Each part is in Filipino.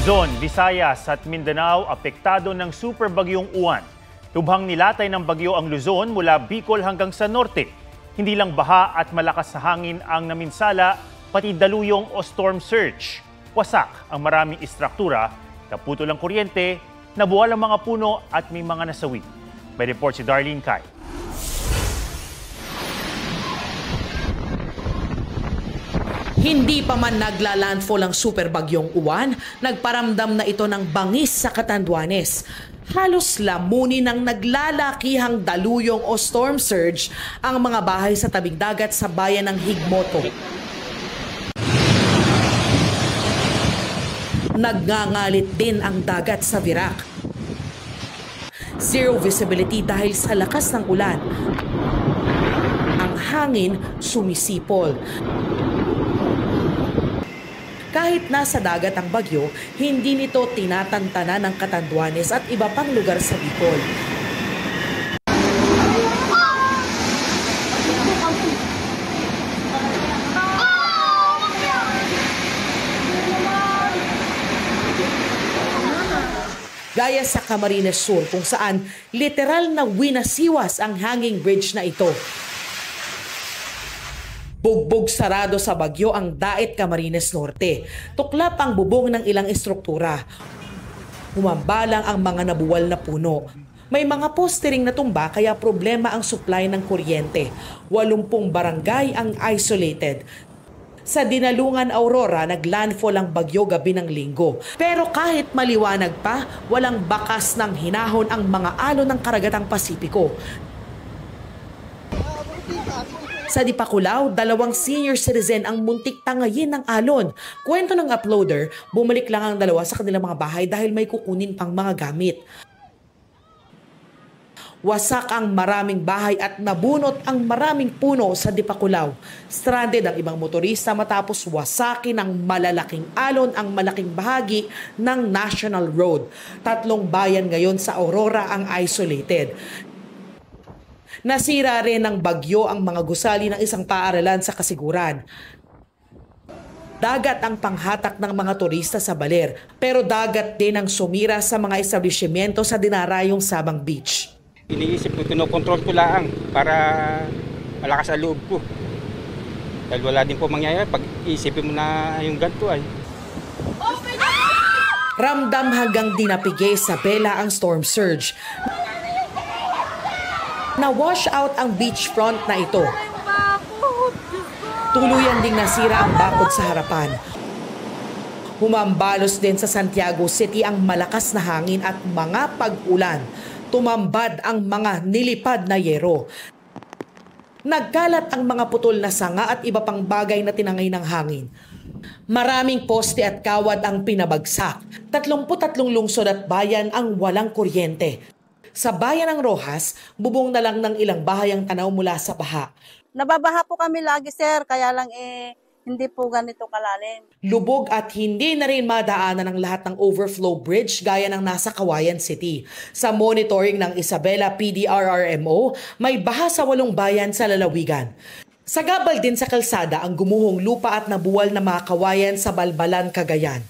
Luzon, Visayas at Mindanao apektado ng super bagyong Uwan. Lubhang nilatay ng bagyo ang Luzon mula Bicol hanggang sa norte. Hindi lang baha at malakas na hangin ang naminsala, pati daluyong o storm surge. Wasak ang maraming istruktura, naputol ang kuryente, nabuwal ang mga puno at may mga nasawi. May report si Darlene Kai. Hindi pa man nagla-landfall ang super bagyong Uwan, nagparamdam na ito ng bangis sa Catanduanes. Halos lamunin ng naglalakihang daluyong o storm surge ang mga bahay sa tabing dagat sa bayan ng Higmoto. Nagngangalit din ang dagat sa Virac. Zero visibility dahil sa lakas ng ulan. Ang hangin sumisipol. Kahit nasa dagat ang bagyo, hindi nito tinatantana ng Catanduanes at iba pang lugar sa Bicol. Gaya sa Camarines Sur kung saan literal na winasiwas ang hanging bridge na ito. Bugbog sarado sa bagyo ang Dait Camarines Norte. Tuklap ang bubong ng ilang istruktura. Humambalang ang mga nabuwal na puno. May mga poste ring natumba kaya problema ang supply ng kuryente. 80 barangay ang isolated. Sa Dinalungan, Aurora, naglandfall ang bagyo gabi ng Linggo. Pero kahit maliwanag pa, walang bakas ng hinahon ang mga alon ng karagatang Pasipiko. Sa Dipakulaw, 2 senior citizen ang muntik tangayin ng alon. Kwento ng uploader, bumalik lang ang 2 sa kanilang mga bahay dahil may kukunin pang mga gamit. Wasak ang maraming bahay at nabunot ang maraming puno sa Dipakulaw. Stranded ang ibang motorista matapos wasakin ng malalaking alon ang malaking bahagi ng National Road. 3 bayan ngayon sa Aurora ang isolated. Nasira rin ng bagyo ang mga gusali ng isang paaralan sa Kasiguran. Dagat ang panghatak ng mga turista sa Baler, pero dagat din ang sumira sa mga establishmento sa dinarayong Sabang Beach. Iniisip ko, kinokontrol ko lang para malakas ang loob ko. Dahil wala din po mangyayari pag iisipin mo na yung ganito ay. Ramdam hanggang dinapigay sa Bella ang storm surge. Na-wash out ang beachfront na ito. Tuluyan ding nasira ang bakod sa harapan. Humambalos din sa Santiago City ang malakas na hangin at mga pag-ulan. Tumambad ang mga nilipad na yero. Nagkalat ang mga putol na sanga at iba pang bagay na tinangay ng hangin. Maraming poste at kawad ang pinabagsak. 33 lungsod at bayan ang walang kuryente. Sa bayan ng Rojas, bubong na lang ng ilang bahay ang tanaw mula sa baha. Nababaha po kami lagi, sir, kaya lang hindi po ganito kalalim. Lubog at hindi na rin madaanan ng lahat ng overflow bridge gaya ng nasa Cauayan City. Sa monitoring ng Isabela PDRRMO, may baha sa 8 bayan sa lalawigan. Sa gabal din sa kalsada ang gumuhong lupa at nabuwal na mga kawayan sa Balbalan, Cagayan.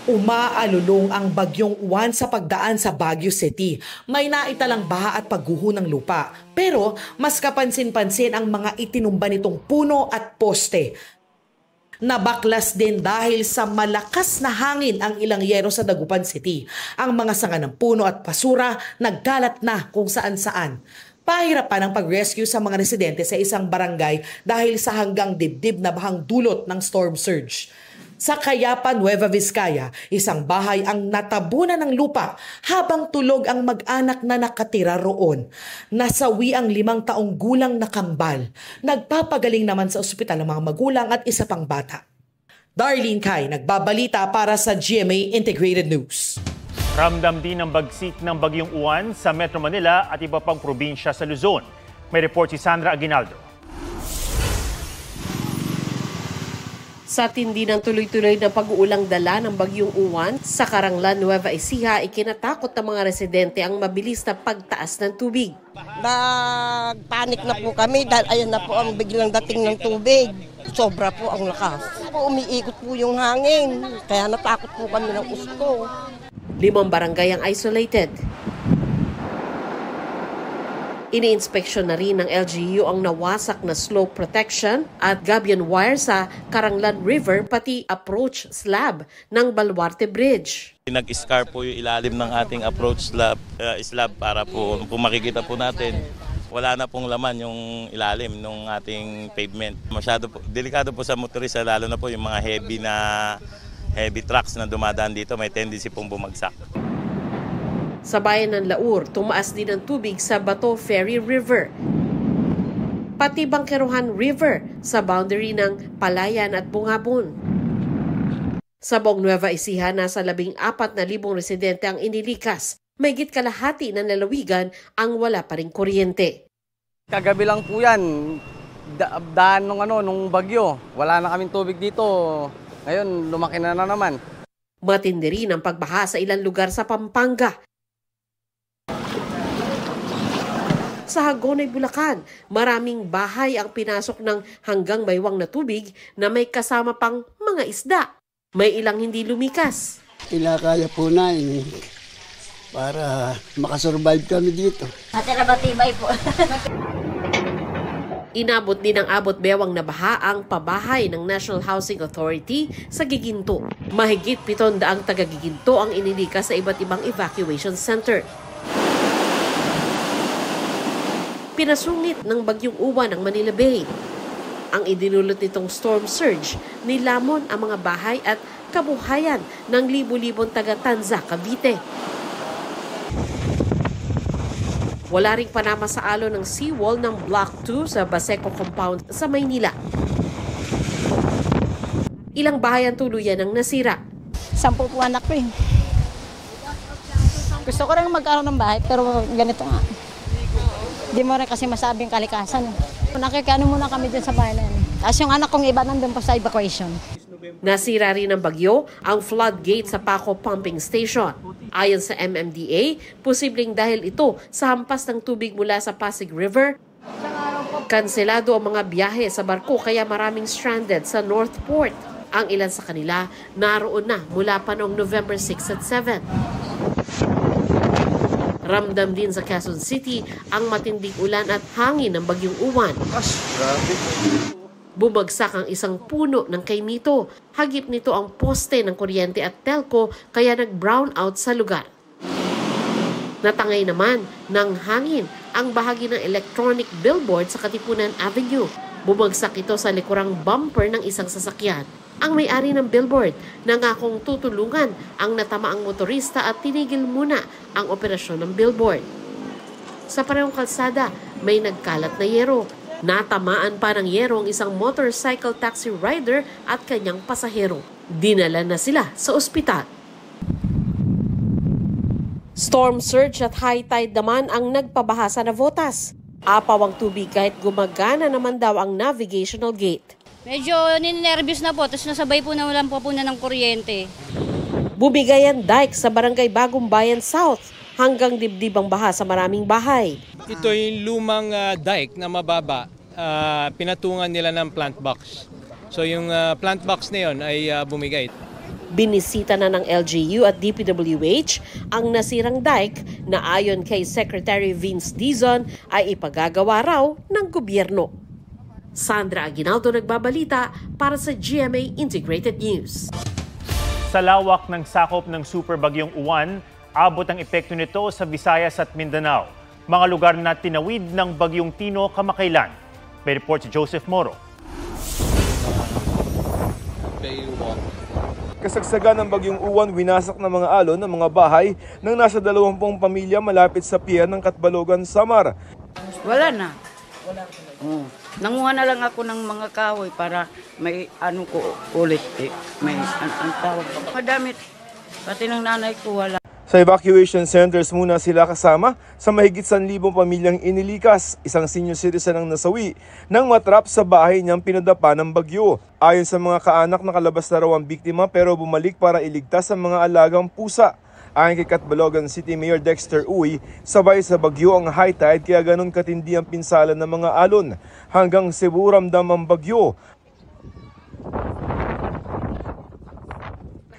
Umaalulong ang bagyong Uwan sa pagdaan sa Baguio City. May naitalang baha at pagguho ng lupa. Pero mas kapansin-pansin ang mga itinumba nitong puno at poste. Nabaklas din dahil sa malakas na hangin ang ilang yero sa Dagupan City. Ang mga sanga ng puno at basura nagkalat na kung saan-saan. Pahirapan ang pag-rescue sa mga residente sa isang barangay dahil sa hanggang dibdib na bahang dulot ng storm surge. Sa Cayapan, Nueva Vizcaya, isang bahay ang natabunan ng lupa habang tulog ang mag-anak na nakatira roon. Nasawi ang 5 taong gulang na kambal. Nagpapagaling naman sa ospital ang mga magulang at isa pang bata. Darlene Kai, nagbabalita para sa GMA Integrated News. Ramdam din ang bagsik ng bagyong Uwan sa Metro Manila at iba pang probinsya sa Luzon. May report si Sandra Aguinaldo. Sa tindi ng tuloy-tuloy na pag-uulang dala ng bagyong Uwan sa Caranglan, Nueva Ecija, ikinatakot ng mga residente ang mabilis na pagtaas ng tubig. Nagpanik na po kami dahil ayan na po ang biglang dating ng tubig. Sobra po ang lakas. Umiikot po yung hangin, kaya natakot po kami ng gusto. 5 barangay ang isolated. Iniinspeksyon na rin ng LGU ang nawasak na slope protection at gabion wire sa Caranglan River pati approach slab ng Baluarte Bridge. Nag-scar po yung ilalim ng ating approach slab para po kung makikita po natin, wala na pong laman yung ilalim ng ating pavement. Masyado po, delikado po sa motorista, lalo na po yung mga heavy trucks na dumadaan dito, may tendency pong bumagsak. Sa bayan ng Laur, tumaas din ang tubig sa Bato Ferry River. Pati Bangkerohan River sa boundary ng Palayan at Bungabon. Sa buong Nueva Ecija, nasa 14,000 residente ang inilikas. Mahigit kalahati ng lalawigan ang wala pa ring kuryente. Kagabi lang po yan, daan nung bagyo. Wala na kaming tubig dito. Ngayon, lumaki na naman. Matindi rin ang pagbaha sa ilang lugar sa Pampanga. Sa Hagonoy, Bulacan, maraming bahay ang pinasok ng hanggang baywang na tubig na may kasama pang mga isda. May ilang hindi lumikas. Kinakaya po namin para makasurvive kami dito. Matirabatibay po. Inabot din ng abot bewang na baha ang pabahay ng National Housing Authority sa Giginto. Mahigit 700 taga-Giginto ang inilikas sa iba't ibang evacuation center. Pinasungit ng bagyong Uwan ang Manila Bay. Ang idinulot nitong storm surge, nilamon ang mga bahay at kabuhayan ng libu-libong taga-Tanza, Cavite. Wala ring panama sa alo ng seawall ng Block 2 sa Baseco Compound sa Maynila. Ilang bahay ang tuluyan ang nasira. 10 po anak ko eh. Gusto ko rin magkaroon ng bahay pero ganito nga. Hindi mo rin kasi masabing kalikasan. Nakikano muna kami dun sa bahay na yun. Tapos yung anak kong iba nandun po sa evacuation. Nasira rin ng bagyo ang floodgate sa Paco Pumping Station. Ayon sa MMDA, posibleng dahil ito sa hampas ng tubig mula sa Pasig River. Kanselado ang mga biyahe sa barko kaya maraming stranded sa North Port. Ang ilan sa kanila naroon na mula pa noong November 6 at 7. Ramdam din sa Quezon City ang matinding ulan at hangin ng bagyong Uwan. Bumagsak ang isang puno ng kaimito. Hagip nito ang poste ng kuryente at telco kaya nag-brown out sa lugar. Natangay naman ng hangin ang bahagi ng electronic billboard sa Katipunan Avenue. Bumagsak ito sa likurang bumper ng isang sasakyan. Ang may-ari ng billboard nangakong tutulungan ang natamaang motorista at tinigil muna ang operasyon ng billboard. Sa parehong kalsada, may nagkalat na yero. Natamaan pa ng yero ang isang motorcycle taxi rider at kanyang pasahero. Dinala na sila sa ospital. Storm surge at high tide naman ang nagpabaha sa Navotas. Apaw ang tubig kahit gumagana naman daw ang navigational gate. Medyo ninervyos na po, tapos nasabay po na walang po na ng kuryente. Bumigay ang dike sa Barangay Bagong Bayan South hanggang dibdib ang baha sa maraming bahay. Ito yung lumang dike na mababa, pinatungan nila ng plant box. So yung plant box na yun ay bumigay. Binisita na ng LGU at DPWH ang nasirang dike na ayon kay Secretary Vince Dizon ay ipagagawa raw ng gobyerno. Sandra Aguinaldo nagbabalita para sa GMA Integrated News. Sa lawak ng sakop ng super bagyong Uwan, abot ang epekto nito sa Visayas at Mindanao, mga lugar na tinawid ng bagyong Tino kamakailan. May report si Joseph Moro. Kasagsagan ng bagyong Uwan, winasak ng mga alon ng mga bahay ng nasa 20 pamilya malapit sa pier ng Katbalogan, Samar. Wala na. Nanguha na lang ako ng mga kahoy para may ano ko ulit. May ang tawag ko. Madamit. Pati ng nanay ko wala. Sa evacuation centers muna sila kasama sa mahigit 1,000 pamilyang inilikas. Isang senior citizen ang nasawi nang matrap sa bahay niyang pinadapa ng bagyo. Ayon sa mga kaanak, nakalabas na raw ang biktima pero bumalik para iligtas ang mga alagang pusa. Ayon kay Catbalogan City Mayor Dexter Uy, sabay sa bagyo ang high tide kaya ganun katindi ang pinsala ng mga alon. Hanggang Cebu ramdam ang bagyo.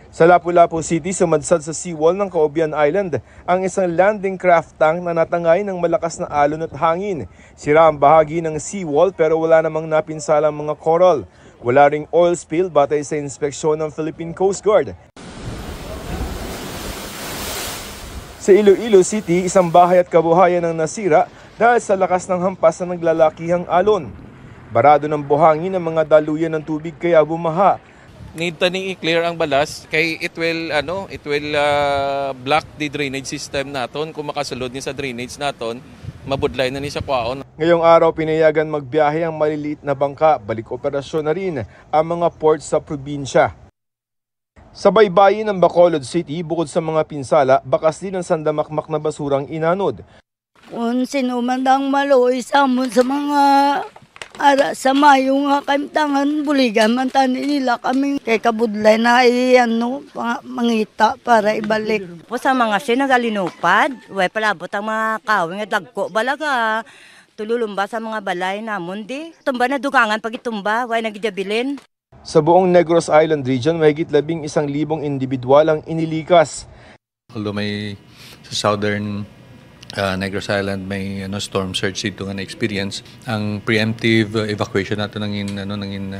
Sa Lapu-Lapu City, sumadsad sa seawall ng Caobian Island ang isang landing craft tank na natangay ng malakas na alon at hangin. Sira ang bahagi ng seawall pero wala namang napinsalang mga coral. Wala ring oil spill batay sa inspeksyon ng Philippine Coast Guard. Sa Iloilo City, isang bahay at kabuhayan ang nasira dahil sa lakas ng hampas na naglalakihang alon. Barado ng buhangin ang mga daluyan ng tubig kaya bumaha. Need taning i-clear ang balas kay it will block the drainage system naton. Kung makasulod ni sa drainage naton, mabudlay na ni sa kwaon. Ngayong araw pinayagan magbiyahe ang maliliit na bangka. Balik operasyon na rin ang mga ports sa probinsya. Sa baybayin ng Bacolod City, bukod sa mga pinsala, bakas din ang sandamakmak na basurang inanod. Kung sino man ang maloy sa mga ara sa mayo nga kamtangan buligan man tani nila kami kay kabudlay na mangita para ibalik. Po sa mga sinagalinupad, way palabot ang mga kawing at dagko balaga. Tululumba sa mga balay namon di. Tumba na dugangan pag itumba, way nagidabilin. Sa buong Negros Island region, mahigit 11,000 individual ang inilikas. Although may sa southern Negros Island may storm surge dito nga na-experience, ang preemptive evacuation nato nangin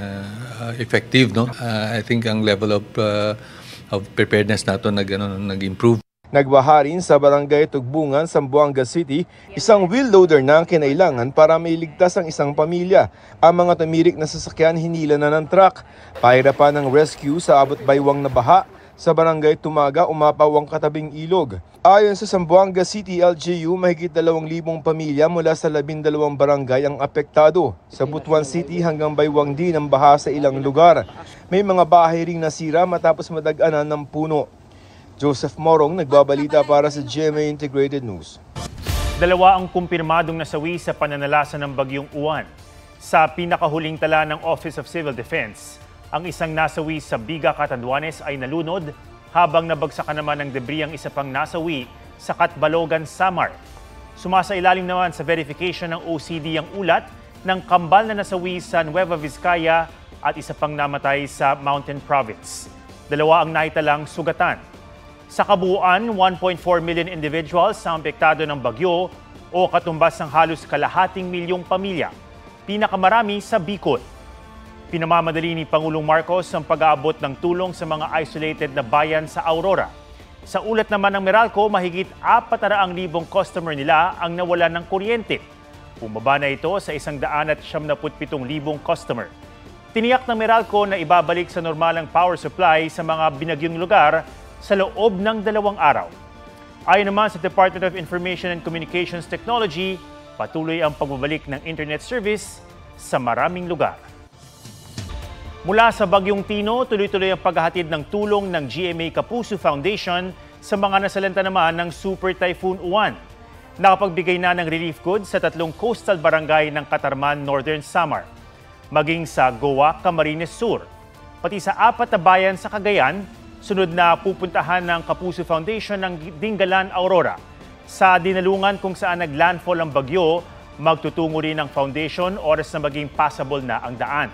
effective, no. I think ang level of preparedness nato nag-improve. Nagbaha rin sa barangay Tugbungan, Zamboanga City, isang wheel loader na ang kinailangan para mailigtas ang isang pamilya. Ang mga tumirik na sasakyan hinila na ng truck. Pahirapan ng rescue sa abot baywang na baha. Sa barangay Tumaga, umapaw ang katabing ilog. Ayon sa Zamboanga City LGU, mahigit 2,000 pamilya mula sa 12 barangay ang apektado. Sa Butuan City hanggang baywang din ang baha sa ilang lugar. May mga bahay ring nasira matapos madaganan ng puno. Joseph Morong, nagbabalita para sa GMA Integrated News. 2 ang kumpirmadong nasawi sa pananalasa ng bagyong Uwan. Sa pinakahuling tala ng Office of Civil Defense, ang isang nasawi sa Biga, Catanduanes ay nalunod habang nabagsakan naman ng debris ang isa pang nasawi sa Catbalogan, Samar. Sumasailalim naman sa verification ng OCD ang ulat ng kambal na nasawi sa Nueva Vizcaya at isa pang namatay sa Mountain Province. 2 ang naitalang sugatan. Sa kabuuan, 1.4 million individuals ang apektado ng bagyo o katumbas ng halos 1/2 milyong pamilya. Pinakamarami sa Bicol. Pinamamadali ni Pangulong Marcos ang pag-aabot ng tulong sa mga isolated na bayan sa Aurora. Sa ulat naman ng Meralco, mahigit 400,000 customer nila ang nawalan ng kuryente. Bumaba na ito sa 177,000 customer. Tiniyak ng Meralco na ibabalik sa normalang power supply sa mga binagyong lugar sa loob ng 2 araw. Ayon naman sa Department of Information and Communications Technology, patuloy ang pagbabalik ng internet service sa maraming lugar. Mula sa Bagyong Tino, tuloy-tuloy ang paghahatid ng tulong ng GMA Kapuso Foundation sa mga nasalanta naman ng Super Typhoon Uwan. Nakapagbigay na ng relief goods sa 3 coastal barangay ng Catarman, Northern Samar, maging sa Goa, Camarines Sur. Pati sa 4 na bayan sa Cagayan, sunod na pupuntahan ng Kapuso Foundation ng Dingalan, Aurora. Sa dinalungan kung saan naglandfall ang bagyo, magtutungo rin ang foundation oras na maging passable na ang daan.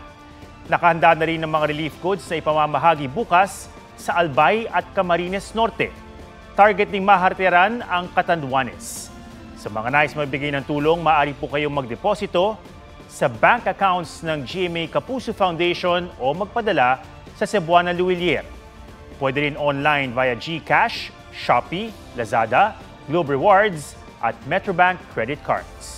Nakahanda na rin ng mga relief goods na ipamamahagi bukas sa Albay at Camarines Norte. Target ding maharteran ang Catanduanes. Sa mga nais magbigay ng tulong, maaari po kayong magdeposito sa bank accounts ng GMA Kapuso Foundation o magpadala sa Cebuana Luwilier. Pwede rin online via GCash, Shopee, Lazada, Globe Rewards at Metrobank credit cards.